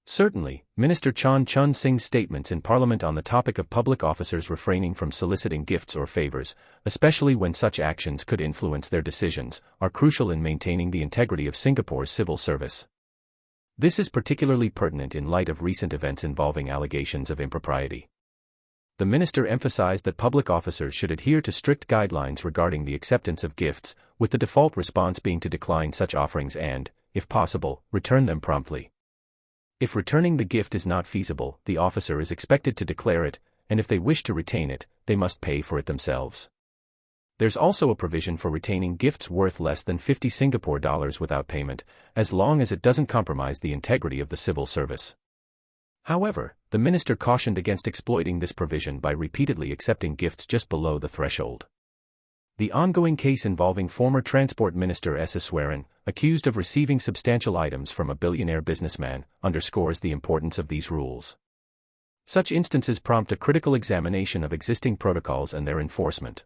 Certainly, Minister Chan Chun Sing's statements in Parliament on the topic of public officers refraining from soliciting gifts or favors, especially when such actions could influence their decisions, are crucial in maintaining the integrity of Singapore's civil service. This is particularly pertinent in light of recent events involving allegations of impropriety. The minister emphasized that public officers should adhere to strict guidelines regarding the acceptance of gifts, with the default response being to decline such offerings and, if possible, return them promptly. If returning the gift is not feasible, the officer is expected to declare it, and if they wish to retain it, they must pay for it themselves. There's also a provision for retaining gifts worth less than 50 Singapore dollars without payment, as long as it doesn't compromise the integrity of the civil service. However, the minister cautioned against exploiting this provision by repeatedly accepting gifts just below the threshold. The ongoing case involving former Transport Minister S. Iswaran, accused of receiving substantial items from a billionaire businessman, underscores the importance of these rules. Such instances prompt a critical examination of existing protocols and their enforcement.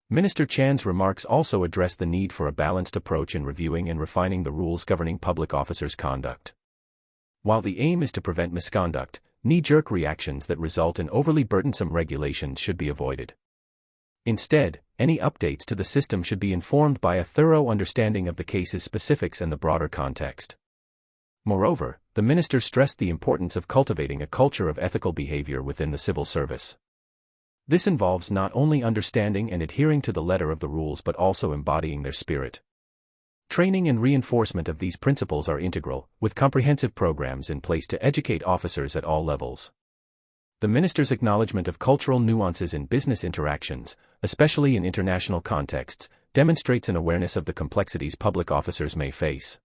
Minister Chan's remarks also address the need for a balanced approach in reviewing and refining the rules governing public officers' conduct. While the aim is to prevent misconduct, knee-jerk reactions that result in overly burdensome regulations should be avoided. Instead, any updates to the system should be informed by a thorough understanding of the case's specifics and the broader context. Moreover, the minister stressed the importance of cultivating a culture of ethical behavior within the civil service. This involves not only understanding and adhering to the letter of the rules but also embodying their spirit. Training and reinforcement of these principles are integral, with comprehensive programs in place to educate officers at all levels. The minister's acknowledgement of cultural nuances in business interactions, especially in international contexts, demonstrates an awareness of the complexities public officers may face.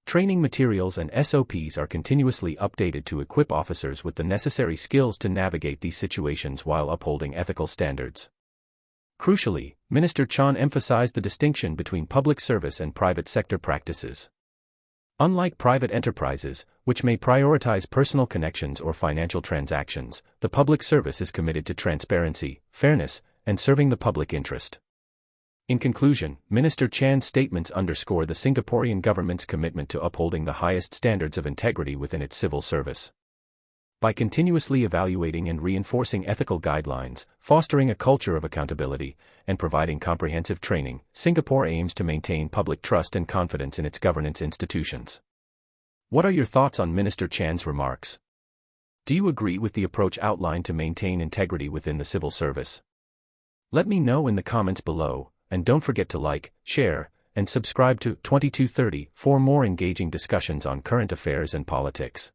Training materials and SOPs are continuously updated to equip officers with the necessary skills to navigate these situations while upholding ethical standards. Crucially, Minister Chan emphasized the distinction between public service and private sector practices. Unlike private enterprises, which may prioritize personal connections or financial transactions, the public service is committed to transparency, fairness, and serving the public interest. In conclusion, Minister Chan's statements underscore the Singaporean government's commitment to upholding the highest standards of integrity within its civil service. By continuously evaluating and reinforcing ethical guidelines, fostering a culture of accountability, and providing comprehensive training, Singapore aims to maintain public trust and confidence in its governance institutions. What are your thoughts on Minister Chan's remarks? Do you agree with the approach outlined to maintain integrity within the civil service? Let me know in the comments below, and don't forget to like, share, and subscribe to 2230 for more engaging discussions on current affairs and politics.